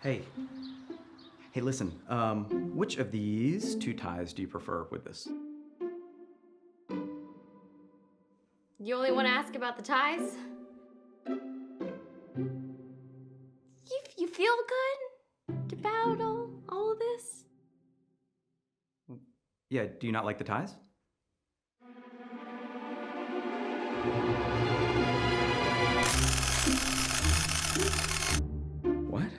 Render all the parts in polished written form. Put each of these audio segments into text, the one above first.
Hey. Hey, listen. Which of these two ties do you prefer with this? You only want to ask about the ties? You feel good about all of this? Yeah, do you not like the ties? What?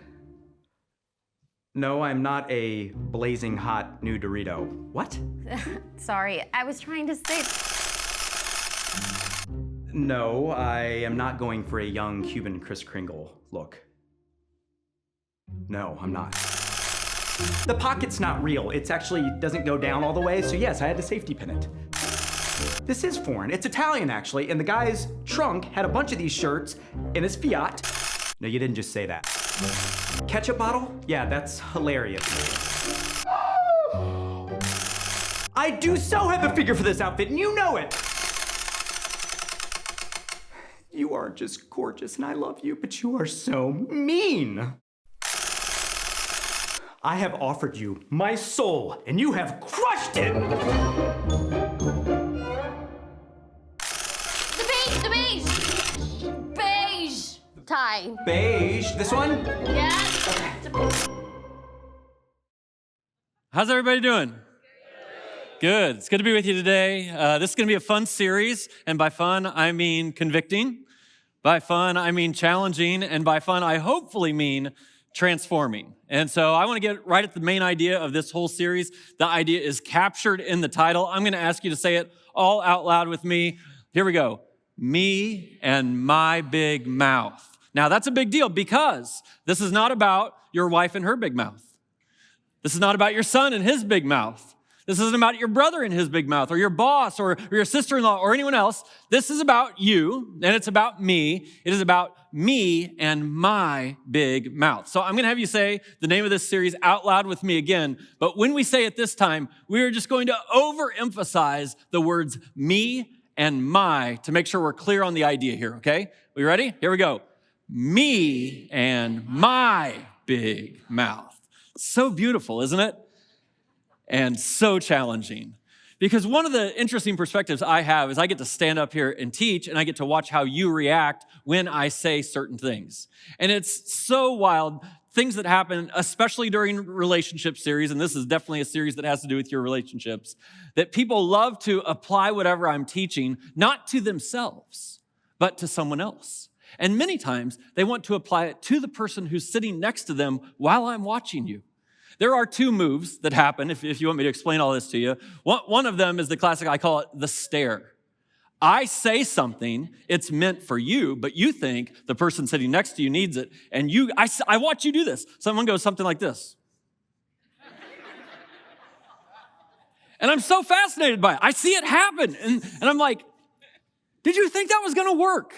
No, I'm not a blazing hot new Dorito. What? Sorry, I was trying to say... No, I am not going for a young Cuban Kris Kringle look. No, I'm not. The pocket's not real. It actually doesn't go down all the way, so yes, I had to safety pin it. This is foreign. It's Italian, actually, and the guy's trunk had a bunch of these shirts in his Fiat. No, you didn't just say that. Ketchup bottle? Yeah, that's hilarious. I do so have a figure for this outfit, and you know it! You are just gorgeous, and I love you, but you are so mean. I have offered you my soul, and you have crushed it! The beige tie. Beige, this one? Yeah. How's everybody doing? Good. It's good to be with you today. This is going to be a fun series, and by fun, I mean convicting. By fun, I mean challenging, and by fun, I hopefully mean transforming. And so I want to get right at the main idea of this whole series. The idea is captured in the title. I'm going to ask you to say it all out loud with me. Here we go. Me and my big mouth. Now, that's a big deal because this is not about your wife and her big mouth. This is not about your son and his big mouth. This isn't about your brother and his big mouth or your boss or your sister-in-law or anyone else. This is about you, and it's about me. It is about me and my big mouth. So I'm going to have you say the name of this series out loud with me again. But when we say it this time, we are just going to overemphasize the words me and my to make sure we're clear on the idea here, okay? We ready? Here we go. Me and my big mouth. So beautiful, isn't it? And so challenging. Because one of the interesting perspectives I have is I get to stand up here and teach, and I get to watch how you react when I say certain things. And it's so wild, things that happen, especially during relationship series, and this is definitely a series that has to do with your relationships, that people love to apply whatever I'm teaching, not to themselves, but to someone else. And many times, they want to apply it to the person who's sitting next to them while I'm watching you. There are two moves that happen, if you want me to explain all this to you. One of them is the classic, I call it the stare. I say something, it's meant for you, but you think the person sitting next to you needs it, and I watch you do this. Someone goes something like this. And I'm so fascinated by it. I see it happen, and I'm like, did you think that was gonna work?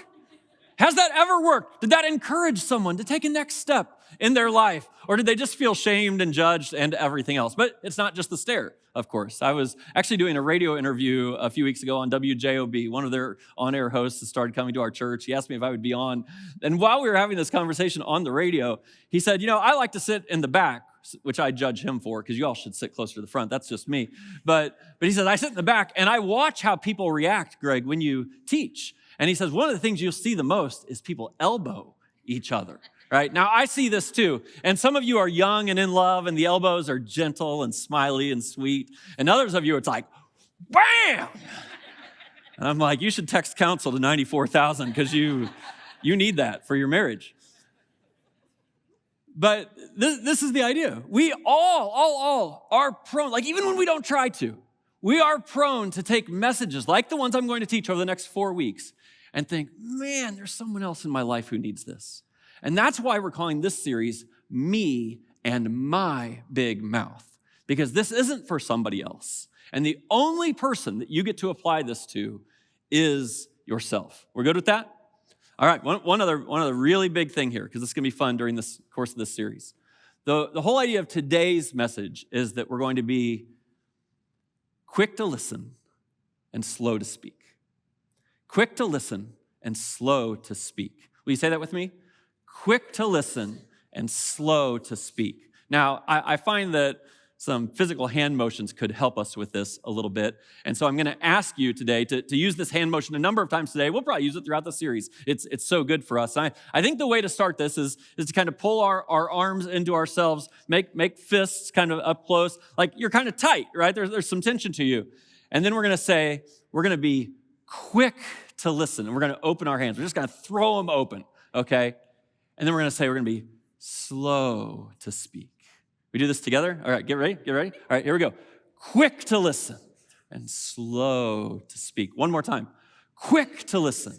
Has that ever worked? Did that encourage someone to take a next step in their life? Or did they just feel shamed and judged and everything else? But it's not just the stare, of course. I was actually doing a radio interview a few weeks ago on WJOB. One of their on-air hosts started coming to our church. He asked me if I would be on. And while we were having this conversation on the radio, he said, I like to sit in the back, which I judge him for, because you all should sit closer to the front. That's just me. But he said, I sit in the back, and I watch how people react, Greg, when you teach. And he says, one of the things you'll see the most is people elbow each other, right? Now, I see this too. And some of you are young and in love, and the elbows are gentle and smiley and sweet. And others of you, it's like, bam! And I'm like, you should text counsel to 94,000 because you need that for your marriage. But this is the idea. We all are prone, like even when we don't try to, we are prone to take messages like the ones I'm going to teach over the next 4 weeks and think, man, there's someone else in my life who needs this. And that's why we're calling this series Me and My Big Mouth, because this isn't for somebody else. And the only person that you get to apply this to is yourself. We're good with that? All right, one other really big thing here, because this is going to be fun during this course of this series. The whole idea of today's message is that we're going to be quick to listen and slow to speak. Quick to listen and slow to speak. Will you say that with me? quick to listen, and slow to speak. Now, I find that some physical hand motions could help us with this a little bit. And so I'm going to ask you today to use this hand motion a number of times today. We'll probably use it throughout the series. It's so good for us. I think the way to start this is to kind of pull our arms into ourselves, make fists kind of up close, like you're kind of tight, right? There's some tension to you. And then we're going to say, we're going to be quick to listen. And we're going to open our hands. We're just going to throw them open, okay? And then we're going to say, we're going to be slow to speak. We do this together? All right, get ready. All right, here we go. Quick to listen and slow to speak. One more time. Quick to listen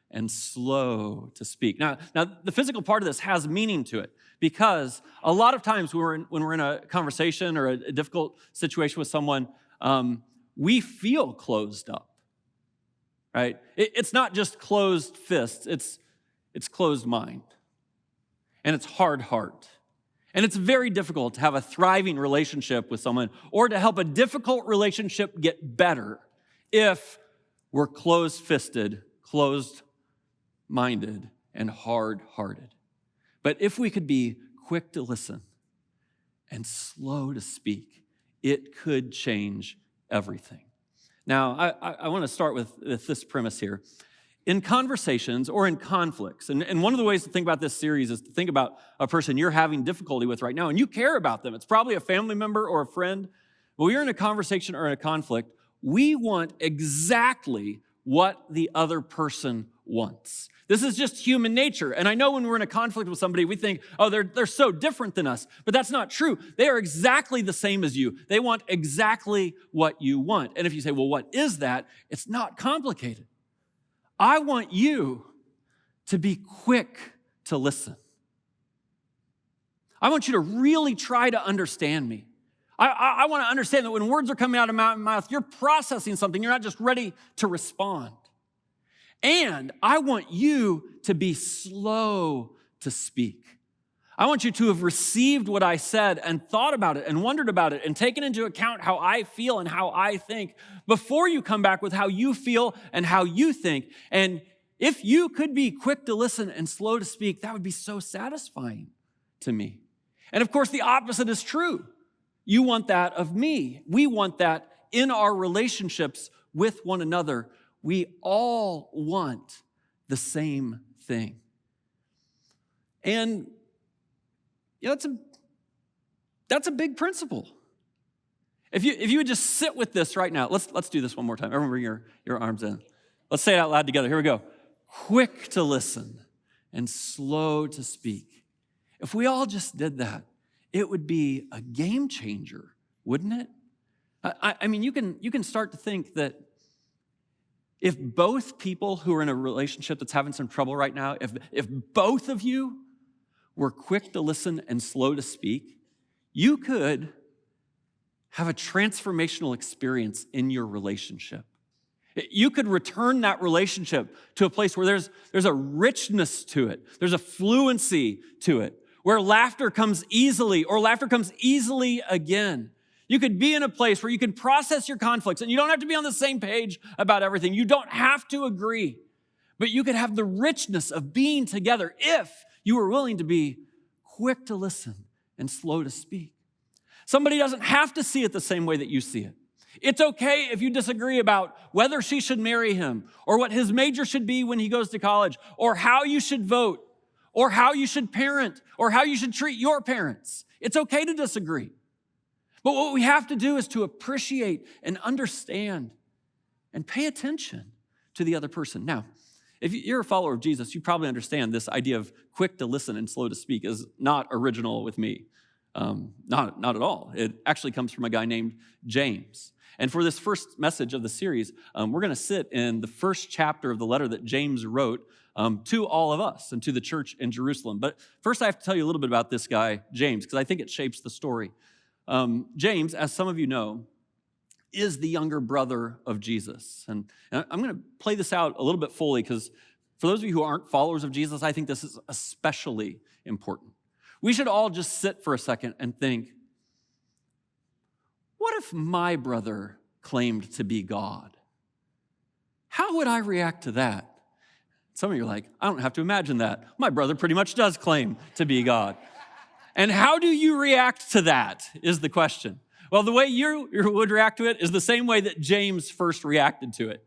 and slow to speak. Now, the physical part of this has meaning to it because a lot of times when we're in a conversation or a difficult situation with someone, we feel closed up, right? It's not just closed fists. It's closed mind. And it's hard heart. And it's very difficult to have a thriving relationship with someone or to help a difficult relationship get better if we're closed-fisted, closed-minded, and hard-hearted. But if we could be quick to listen and slow to speak, it could change everything. Now, I want to start with this premise here. In conversations or in conflicts, and one of the ways to think about this series is to think about a person you're having difficulty with right now, and you care about them. It's probably a family member or a friend. When you're in a conversation or in a conflict, we want exactly what the other person wants. This is just human nature. And I know when we're in a conflict with somebody, we think, oh, they're so different than us. But that's not true. They are exactly the same as you. They want exactly what you want. And if you say, well, what is that? It's not complicated. I want you to be quick to listen. I want you to really try to understand me. I want to understand that when words are coming out of my mouth, you're processing something. You're not just ready to respond. And I want you to be slow to speak. I want you to have received what I said and thought about it and wondered about it and taken into account how I feel and how I think before you come back with how you feel and how you think. And if you could be quick to listen and slow to speak, that would be so satisfying to me. And of course, the opposite is true. You want that of me. We want that in our relationships with one another. We all want the same thing. And that's a big principle. If you would just sit with this right now, let's do this one more time. Everyone bring your arms in. Let's say it out loud together. Here we go. Quick to listen and slow to speak. If we all just did that, it would be a game changer, wouldn't it? I mean, you can start to think that if both people who are in a relationship that's having some trouble right now, if both of you were quick to listen and slow to speak, you could have a transformational experience in your relationship. You could return that relationship to a place where there's a richness to it. There's a fluency to it, where laughter comes easily or laughter comes easily again. You could be in a place where you can process your conflicts and you don't have to be on the same page about everything. You don't have to agree, but you could have the richness of being together if you were willing to be quick to listen and slow to speak. Somebody doesn't have to see it the same way that you see it. It's okay if you disagree about whether she should marry him or what his major should be when he goes to college or how you should vote or how you should parent or how you should treat your parents. It's okay to disagree. But what we have to do is to appreciate and understand and pay attention to the other person. Now, if you're a follower of Jesus, you probably understand this idea of quick to listen and slow to speak is not original with me. Not at all. It actually comes from a guy named James. And for this first message of the series, we're going to sit in the first chapter of the letter that James wrote to all of us and to the church in Jerusalem. But first I have to tell you a little bit about this guy, James, because I think it shapes the story. James, as some of you know, is the younger brother of Jesus. And I'm going to play this out a little bit fully because for those of you who aren't followers of Jesus, I think this is especially important. We should all just sit for a second and think, what if my brother claimed to be God? How would I react to that? Some of you are like, I don't have to imagine that. My brother pretty much does claim to be God. And how do you react to that is the question. Well, the way you would react to it is the same way that James first reacted to it.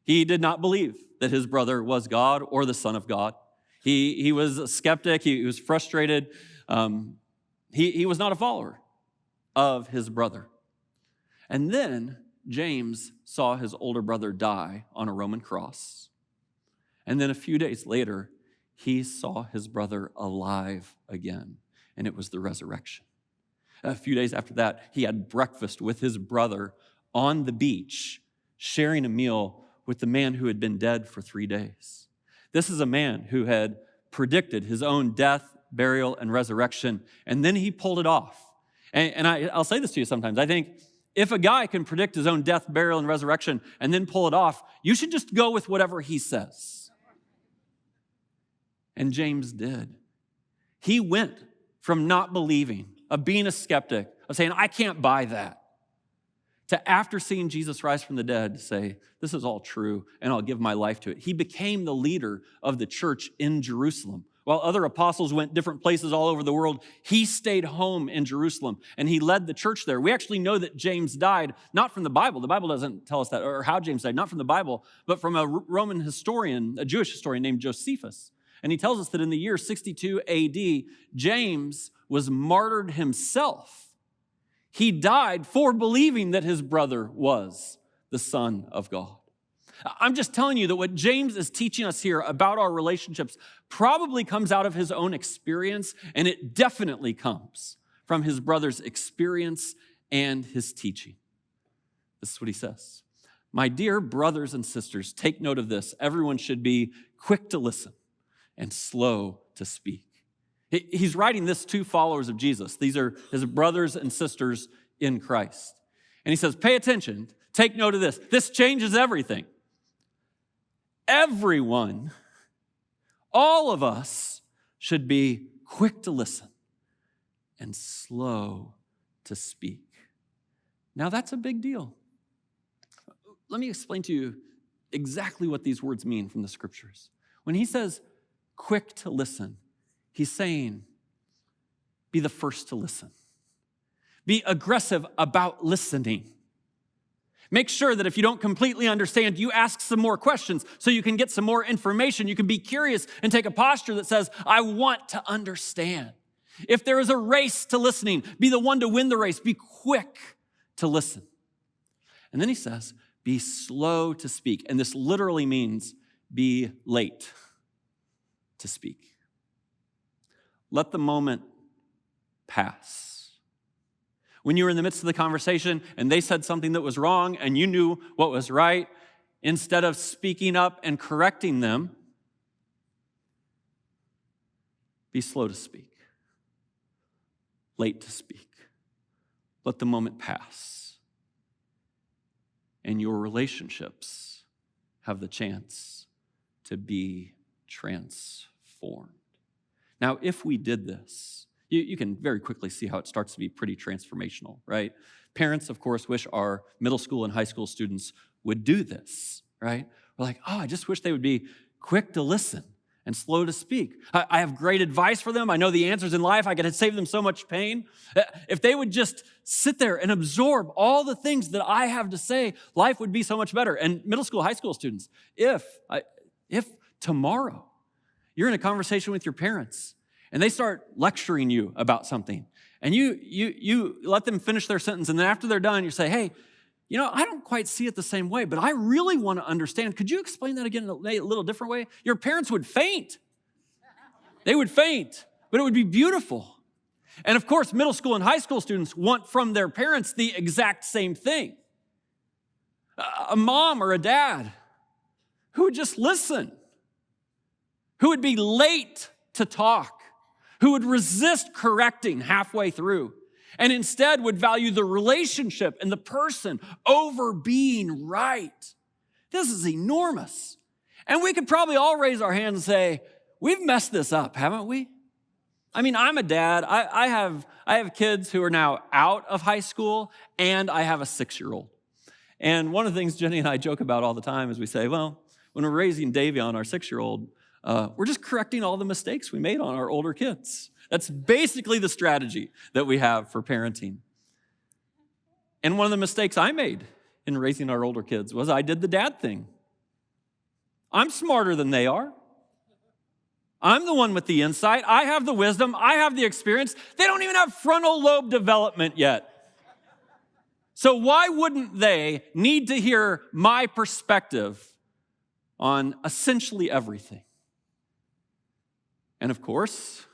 He did not believe that his brother was God or the Son of God. He was a skeptic. He was frustrated. He was not a follower of his brother. And then James saw his older brother die on a Roman cross. And then a few days later, he saw his brother alive again, and it was the resurrection. A few days after that, he had breakfast with his brother on the beach, sharing a meal with the man who had been dead for 3 days. This is a man who had predicted his own death, burial, and resurrection, and then he pulled it off. And I'll say this to you sometimes. I think if a guy can predict his own death, burial, and resurrection and then pull it off, you should just go with whatever he says. And James did. He went from not believing, of being a skeptic, of saying, I can't buy that, to after seeing Jesus rise from the dead, to say, this is all true, and I'll give my life to it. He became the leader of the church in Jerusalem. While other apostles went different places all over the world, he stayed home in Jerusalem, and he led the church there. We actually know that James died, not from the Bible. The Bible doesn't tell us that, or how James died, not from the Bible, but from a Roman historian, a Jewish historian named Josephus. And he tells us that in the year 62 AD, James was martyred himself. He died for believing that his brother was the Son of God. I'm just telling you that what James is teaching us here about our relationships probably comes out of his own experience, and it definitely comes from his brother's experience and his teaching. This is what he says. My dear brothers and sisters, take note of this. Everyone should be quick to listen and slow to speak. He's writing this to followers of Jesus. These are his brothers and sisters in Christ. And he says, pay attention, take note of this. This changes everything. Everyone, all of us, should be quick to listen and slow to speak. Now, that's a big deal. Let me explain to you exactly what these words mean from the scriptures. When he says quick to listen, he's saying, be the first to listen. Be aggressive about listening. Make sure that if you don't completely understand, you ask some more questions so you can get some more information. You can be curious and take a posture that says, I want to understand. If there is a race to listening, be the one to win the race. Be quick to listen. And then he says, be slow to speak. And this literally means be late to speak. Let the moment pass. When you were in the midst of the conversation and they said something that was wrong and you knew what was right, instead of speaking up and correcting them, be slow to speak, late to speak. Let the moment pass. And your relationships have the chance to be transformed. Now, if we did this, you can very quickly see how it starts to be pretty transformational, right? Parents, of course, wish our middle school and high school students would do this, right? We're like, oh, I just wish they would be quick to listen and slow to speak. I have great advice for them. I know the answers in life. I could save them so much pain. If they would just sit there and absorb all the things that I have to say, life would be so much better. And middle school, high school students, if tomorrow you're in a conversation with your parents and they start lecturing you about something, and you let them finish their sentence, and then after they're done, you say, hey, you know, I don't quite see it the same way, but I really want to understand. Could you explain that again in a little different way? Your parents would faint. They would faint, but it would be beautiful. And of course, middle school and high school students want from their parents the exact same thing. A mom or a dad who would just listen, who would be late to talk, who would resist correcting halfway through, and instead would value the relationship and the person over being right. This is enormous. And we could probably all raise our hands and say, we've messed this up, haven't we? I mean, I'm a dad. I have kids who are now out of high school, and I have a 6-year-old. And one of the things Jenny and I joke about all the time is we say, well, when we're raising Davion, our 6-year-old, we're just correcting all the mistakes we made on our older kids. That's basically the strategy that we have for parenting. And one of the mistakes I made in raising our older kids was I did the dad thing. I'm smarter than they are. I'm the one with the insight. I have the wisdom. I have the experience. They don't even have frontal lobe development yet. So why wouldn't they need to hear my perspective on essentially everything? And of course,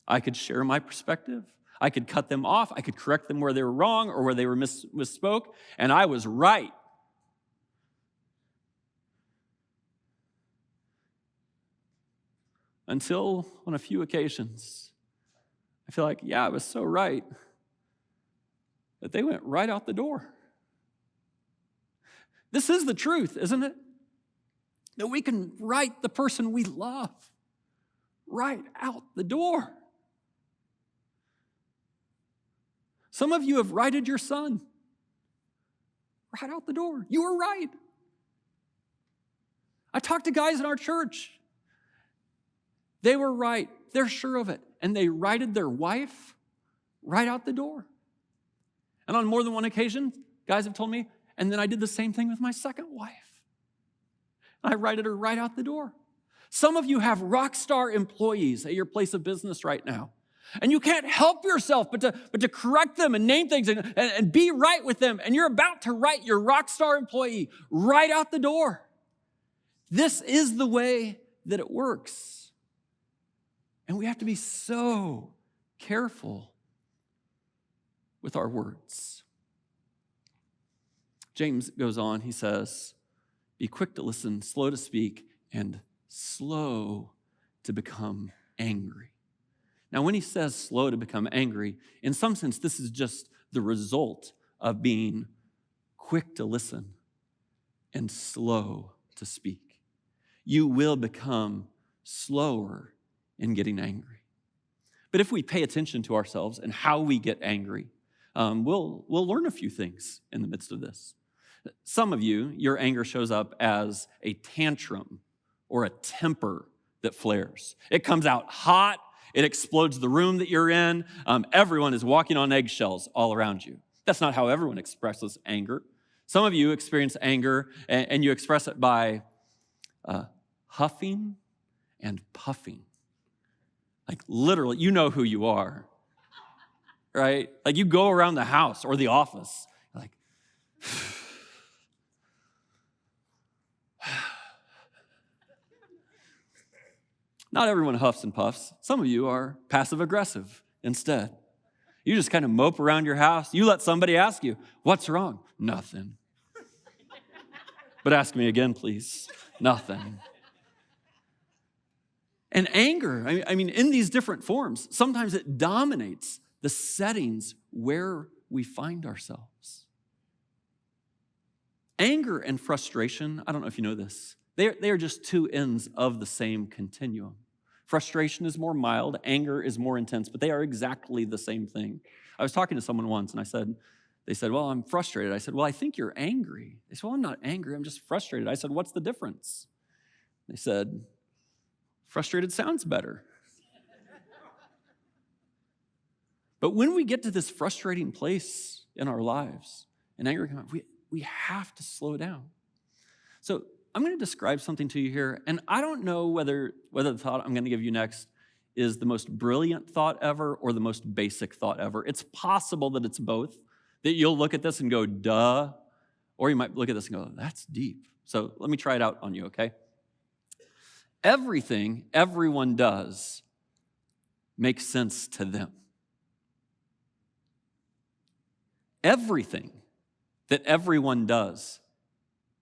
I could share my perspective. I could cut them off. I could correct them where they were wrong or where they were misspoke, and I was right. Until on a few occasions, I feel like, yeah, I was so right, that they went right out the door. This is the truth, isn't it? That we can write the person we love right out the door. Some of you have righted your son right out the door. You were right. I talked to guys in our church. They were right. They're sure of it. And they righted their wife right out the door. And on more than one occasion, guys have told me, and then I did the same thing with my second wife. I righted her right out the door. Some of you have rock star employees at your place of business right now. And you can't help yourself but to correct them and name things and be right with them. And you're about to write your rock star employee right out the door. This is the way that it works. And we have to be so careful with our words. James goes on, he says, be quick to listen, slow to speak, and slow to become angry. Now, when he says slow to become angry, in some sense, this is just the result of being quick to listen and slow to speak. You will become slower in getting angry. But if we pay attention to ourselves and how we get angry, we'll learn a few things in the midst of this. Some of you, your anger shows up as a tantrum or a temper that flares. It comes out hot. It explodes the room that you're in. Everyone is walking on eggshells all around you. That's not how everyone expresses anger. Some of you experience anger and you express it by huffing and puffing. Like literally, you know who you are, right? Like you go around the house or the office, like, not everyone huffs and puffs. Some of you are passive aggressive instead. You just kind of mope around your house. You let somebody ask you, what's wrong? Nothing. But ask me again, please. Nothing. And anger, I mean, in these different forms, sometimes it dominates the settings where we find ourselves. Anger and frustration, I don't know if you know this, they are just two ends of the same continuum. Frustration is more mild, anger is more intense, but they are exactly the same thing. I was talking to someone once and they said, well, I'm frustrated. I said, well, I think you're angry. They said, well, I'm not angry, I'm just frustrated. I said, what's the difference? They said, frustrated sounds better. But when we get to this frustrating place in our lives, and anger comes up, we have to slow down. So I'm going to describe something to you here, and I don't know whether the thought I'm going to give you next is the most brilliant thought ever or the most basic thought ever. It's possible that it's both, that you'll look at this and go, duh, or you might look at this and go, that's deep. So let me try it out on you, okay? Everything everyone does makes sense to them. Everything that everyone does,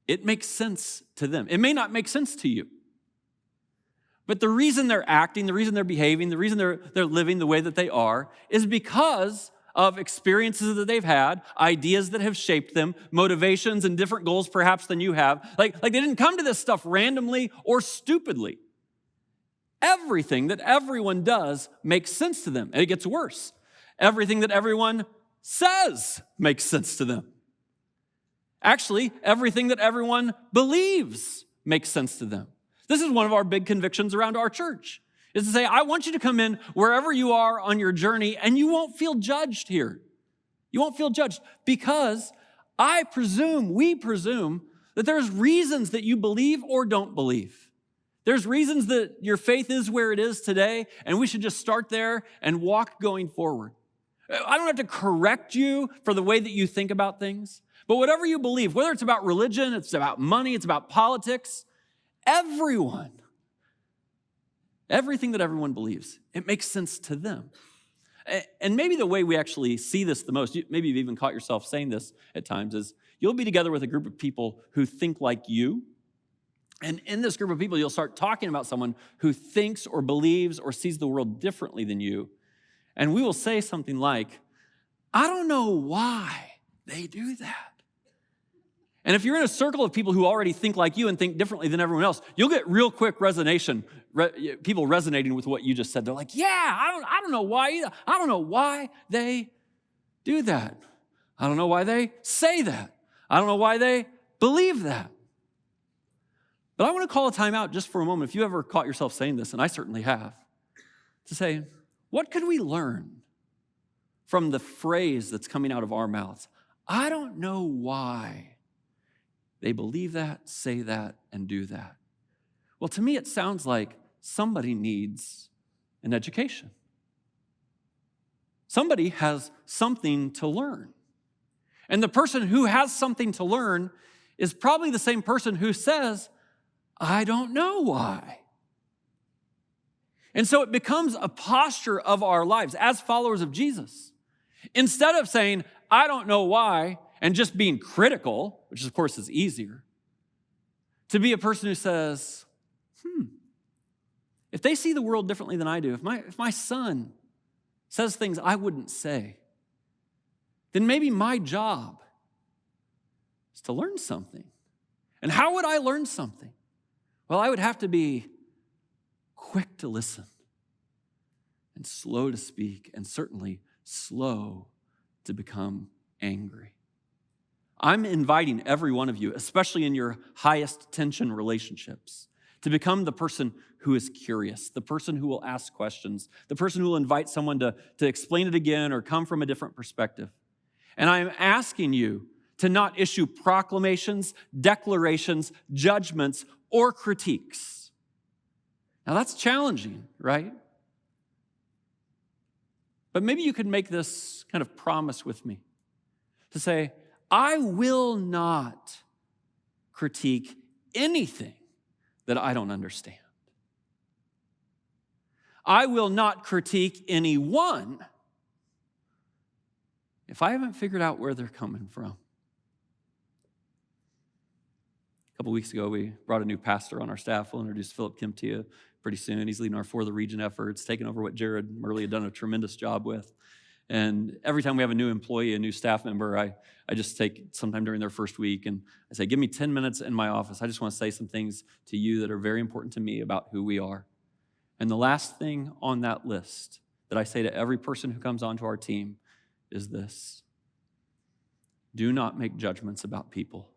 it makes sense to them. It may not make sense to you. But the reason they're acting, the reason they're behaving, the reason they're living the way that they are is because of experiences that they've had, ideas that have shaped them, motivations and different goals perhaps than you have. Like they didn't come to this stuff randomly or stupidly. Everything that everyone does makes sense to them. And it gets worse. Everything that everyone says makes sense to them. Actually, everything that everyone believes makes sense to them. This is one of our big convictions around our church, is to say, I want you to come in wherever you are on your journey, and you won't feel judged here. You won't feel judged because we presume that there's reasons that you believe or don't believe. There's reasons that your faith is where it is today, and we should just start there and walk going forward. I don't have to correct you for the way that you think about things, but whatever you believe, whether it's about religion, it's about money, it's about politics, everything that everyone believes, it makes sense to them. And maybe the way we actually see this the most, maybe you've even caught yourself saying this at times, is you'll be together with a group of people who think like you. And in this group of people, you'll start talking about someone who thinks or believes or sees the world differently than you. And we will say something like, I don't know why they do that. And if you're in a circle of people who already think like you and think differently than everyone else, you'll get real quick people resonating with what you just said. They're like, yeah, I don't know why either. I don't know why they do that. I don't know why they say that. I don't know why they believe that. But I want to call a time out just for a moment. If you ever caught yourself saying this, and I certainly have, to say, what could we learn from the phrase that's coming out of our mouths? I don't know why they believe that, say that, and do that. Well, to me, it sounds like somebody needs an education. Somebody has something to learn. And the person who has something to learn is probably the same person who says, I don't know why. And so it becomes a posture of our lives as followers of Jesus. Instead of saying, I don't know why, and just being critical, which of course is easier, to be a person who says, if they see the world differently than I do, if my son says things I wouldn't say, then maybe my job is to learn something. And how would I learn something? Well, I would have to be quick to listen and slow to speak, and certainly slow to become angry. I'm inviting every one of you, especially in your highest tension relationships, to become the person who is curious, the person who will ask questions, the person who will invite someone to explain it again or come from a different perspective. And I'm asking you to not issue proclamations, declarations, judgments, or critiques. Now that's challenging, right? But maybe you could make this kind of promise with me to say, I will not critique anything that I don't understand. I will not critique anyone if I haven't figured out where they're coming from. A couple weeks ago, we brought a new pastor on our staff. We'll introduce Philip Kim to you pretty soon. He's leading our For the Region efforts, taking over what Jared Murley had done a tremendous job with. And every time we have a new employee, a new staff member, I just take sometime during their first week and I say, give me 10 minutes in my office. I just want to say some things to you that are very important to me about who we are. And the last thing on that list that I say to every person who comes onto our team is this: do not make judgments about people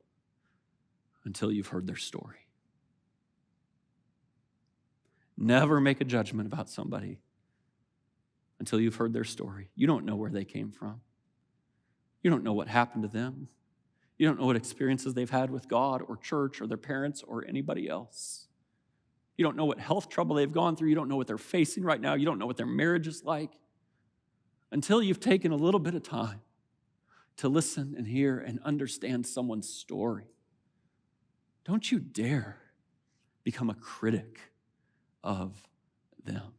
until you've heard their story. Never make a judgment about somebody until you've heard their story. You don't know where they came from. You don't know what happened to them. You don't know what experiences they've had with God or church or their parents or anybody else. You don't know what health trouble they've gone through. You don't know what they're facing right now. You don't know what their marriage is like until you've taken a little bit of time to listen and hear and understand someone's story. Don't you dare become a critic of them.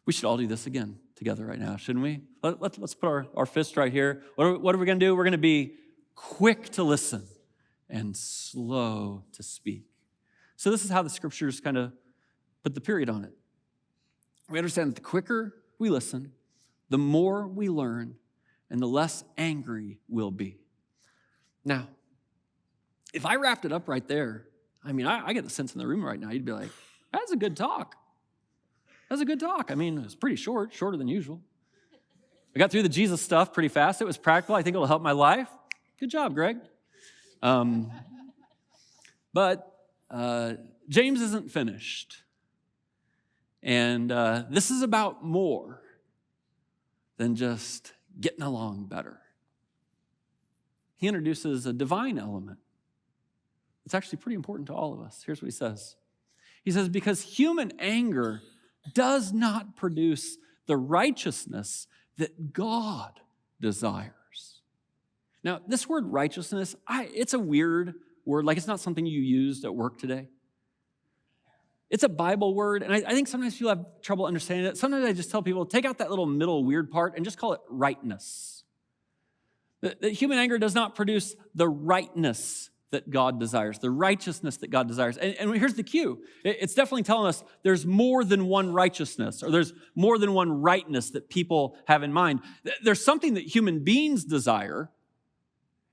We should all do this again together right now, shouldn't we? Let's put our fist right here. What are we going to do? We're going to be quick to listen and slow to speak. So this is how the scriptures kind of put the period on it. We understand that the quicker we listen, the more we learn, and the less angry we'll be. Now, if I wrapped it up right there, I get the sense in the room right now, you'd be like, that's a good talk. That's a good talk. It's pretty shorter than usual. I got through the Jesus stuff pretty fast. It was practical. I think it'll help my life. Good job, Greg. But James isn't finished. And this is about more than just getting along better. He introduces a divine element. It's actually pretty important to all of us. Here's what he says. He says, because human anger does not produce the righteousness that God desires. Now, this word righteousness, it's a weird word. Like, it's not something you used at work today. It's a Bible word, and I think sometimes people have trouble understanding it. Sometimes I just tell people, take out that little middle weird part and just call it rightness. That human anger does not produce the rightness that God desires, the righteousness that God desires. And here's the cue. It's definitely telling us there's more than one righteousness, or there's more than one rightness that people have in mind. There's something that human beings desire,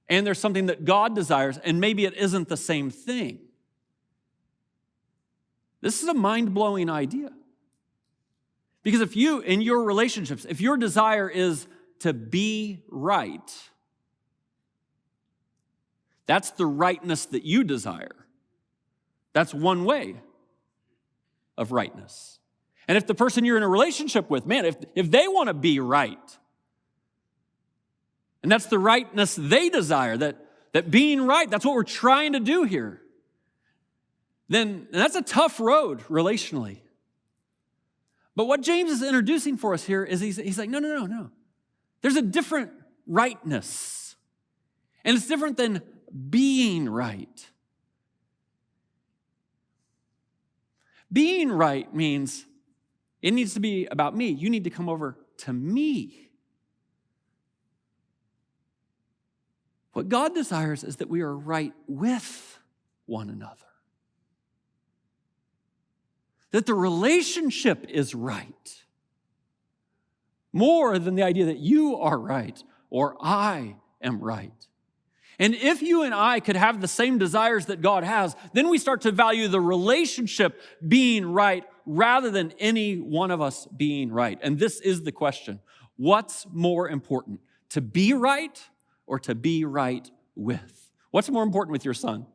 and there's something that God desires, and maybe it isn't the same thing. This is a mind-blowing idea. Because if you, in your relationships, if your desire is to be right, that's the rightness that you desire. That's one way of rightness. And if the person you're in a relationship with, man, if they want to be right, and that's the rightness they desire, that being right, that's what we're trying to do here, then that's a tough road relationally. But what James is introducing for us here is he's like, no. There's a different rightness. And it's different than being right. Being right means it needs to be about me. You need to come over to me. What God desires is that we are right with one another. That the relationship is right. More than the idea that you are right or I am right. And if you and I could have the same desires that God has, then we start to value the relationship being right rather than any one of us being right. And this is the question. What's more important, to be right or to be right with? What's more important with your son?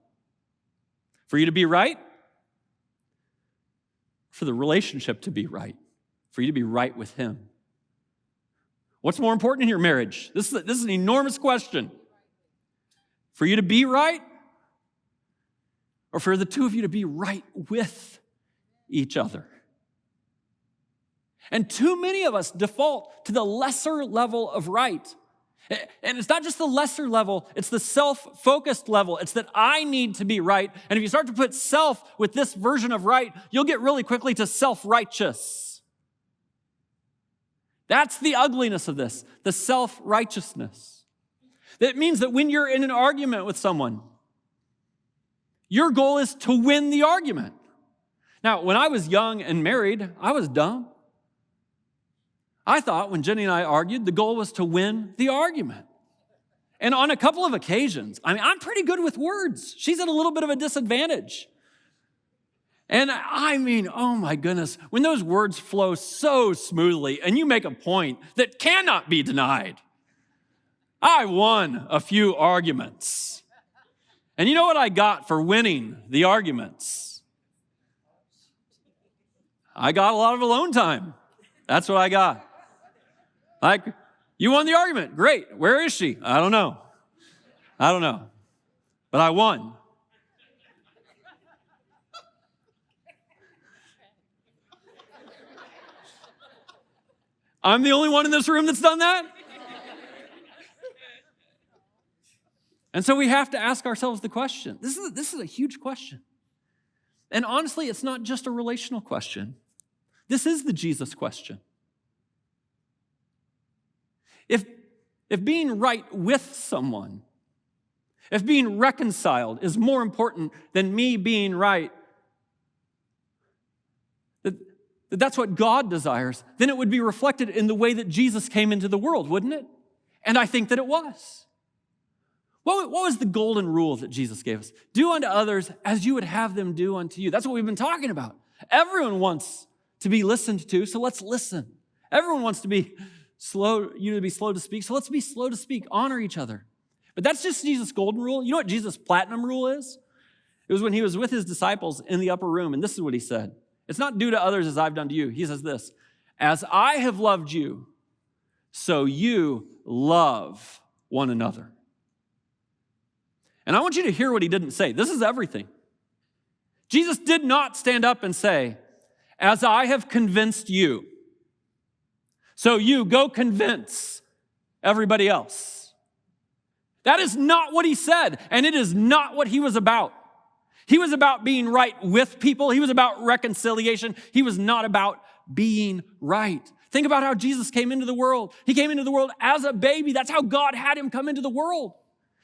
For you to be right? For the relationship to be right? For you to be right with him? What's more important in your marriage? This is an enormous question. For you to be right, or for the two of you to be right with each other? And too many of us default to the lesser level of right. And it's not just the lesser level, it's the self-focused level. It's that I need to be right. And if you start to put self with this version of right, you'll get really quickly to self-righteous. That's the ugliness of this, the self-righteousness. That means that when you're in an argument with someone, your goal is to win the argument. Now, when I was young and married, I was dumb. I thought when Jenny and I argued, the goal was to win the argument. And on a couple of occasions, I'm pretty good with words. She's at a little bit of a disadvantage. And oh my goodness, when those words flow so smoothly and you make a point that cannot be denied, I won a few arguments. And you know what I got for winning the arguments? I got a lot of alone time. That's what I got. Like, you won the argument. Great. Where is she? I don't know. But I won. I'm the only one in this room that's done that? And so we have to ask ourselves the question. This is a huge question. And honestly, it's not just a relational question. This is the Jesus question. If being right with someone, if being reconciled is more important than me being right, that's what God desires, then it would be reflected in the way that Jesus came into the world, wouldn't it? And I think that it was. What was the golden rule that Jesus gave us? Do unto others as you would have them do unto you. That's what we've been talking about. Everyone wants to be listened to, so let's listen. Everyone wants to be slow to speak, so let's be slow to speak. Honor each other. But that's just Jesus' golden rule. You know what Jesus' platinum rule is? It was when he was with his disciples in the upper room, and this is what he said. It's not do to others as I've done to you. He says this, as I have loved you, so you love one another. And I want you to hear what he didn't say. This is everything. Jesus did not stand up and say, as I have convinced you, so you go convince everybody else. That is not what he said, and it is not what he was about. He was about being right with people. He was about reconciliation. He was not about being right. Think about how Jesus came into the world. He came into the world as a baby. That's how God had him come into the world.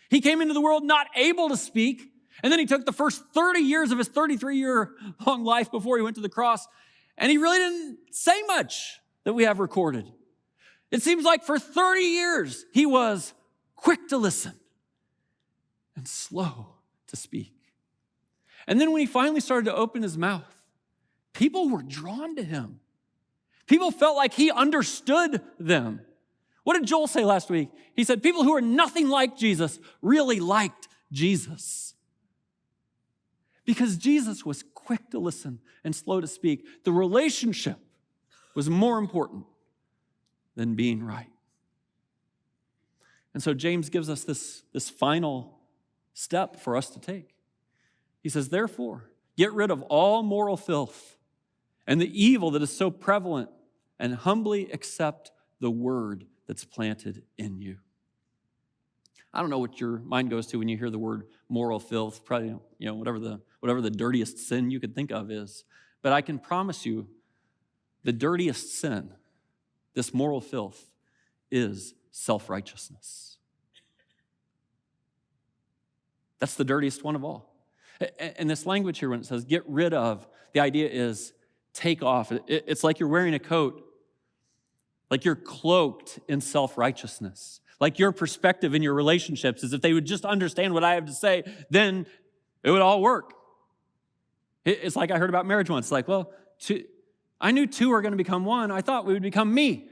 He came into the world not able to speak, and then he took the first 30 years of his 33-year-long life before he went to the cross, and he really didn't say much that we have recorded. It seems like for 30 years, he was quick to listen and slow to speak. And then when he finally started to open his mouth, people were drawn to him. People felt like he understood them. What did Joel say last week? He said, people who are nothing like Jesus really liked Jesus. Because Jesus was quick to listen and slow to speak. The relationship was more important than being right. And so James gives us this final step for us to take. He says, therefore, get rid of all moral filth and the evil that is so prevalent, and humbly accept the word that's planted in you. I don't know what your mind goes to when you hear the word moral filth, probably, whatever the dirtiest sin you could think of is. But I can promise you, the dirtiest sin, this moral filth, is self-righteousness. That's the dirtiest one of all. And this language here, when it says get rid of, the idea is take off. It's like you're wearing a coat, like you're cloaked in self-righteousness. Like your perspective in your relationships is if they would just understand what I have to say, then it would all work. It's like I heard about marriage once. Like, well, I knew two were going to become one. I thought we would become me.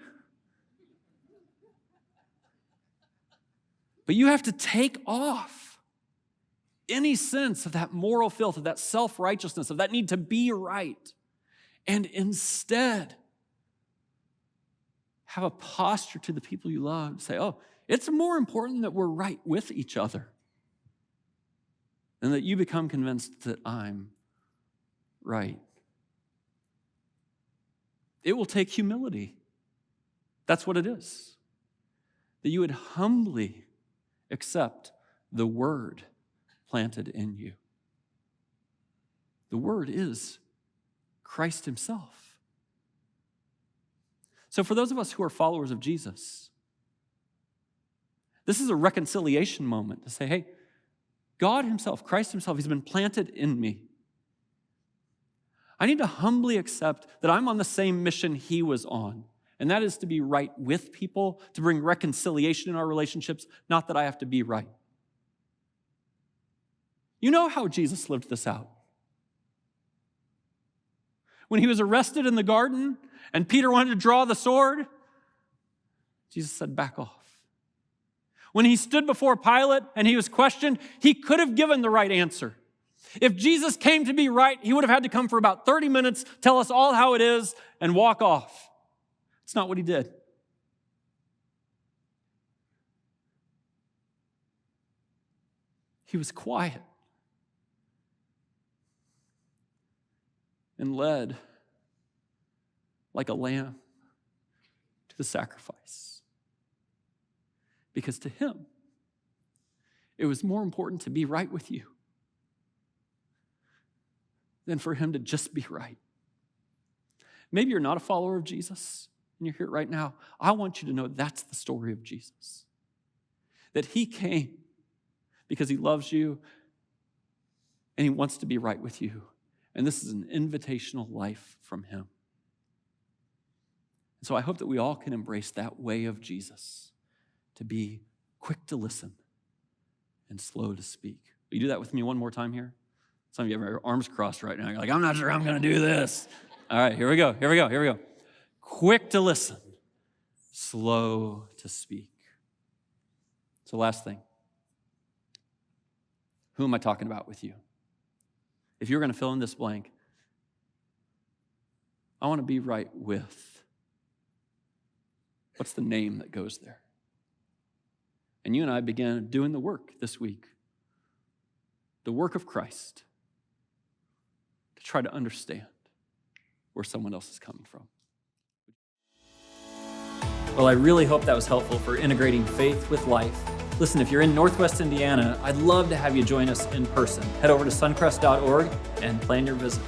But you have to take off any sense of that moral filth, of that self-righteousness, of that need to be right, and instead have a posture to the people you love. Say, oh, it's more important that we're right with each other than that you become convinced that I'm right. It will take humility. That's what it is. That you would humbly accept the word planted in you. The word is Christ himself. So for those of us who are followers of Jesus, this is a reconciliation moment to say, hey, God himself, Christ himself, he's been planted in me. I need to humbly accept that I'm on the same mission he was on, and that is to be right with people, to bring reconciliation in our relationships, not that I have to be right. You know how Jesus lived this out. When he was arrested in the garden and Peter wanted to draw the sword, Jesus said, back off. When he stood before Pilate and he was questioned, he could have given the right answer. If Jesus came to be right, he would have had to come for about 30 minutes, tell us all how it is, and walk off. It's not what he did. He was quiet and led like a lamb to the sacrifice. Because to him, it was more important to be right with you than for him to just be right. Maybe you're not a follower of Jesus and you're here right now. I want you to know that's the story of Jesus. That he came because he loves you and he wants to be right with you. And this is an invitational life from him. And so I hope that we all can embrace that way of Jesus, to be quick to listen and slow to speak. Will you do that with me one more time here? Some of you have your arms crossed right now. You're like, I'm not sure I'm going to do this. All right, here we go. Quick to listen, slow to speak. So last thing, Who am I talking about with you? If you're going to fill in this blank, I want to be right with. What's the name that goes there? And you and I began doing the work this week, the work of Christ, to try to understand where someone else is coming from. Well, I really hope that was helpful for integrating faith with life. Listen, if you're in Northwest Indiana, I'd love to have you join us in person. Head over to suncrest.org and plan your visit.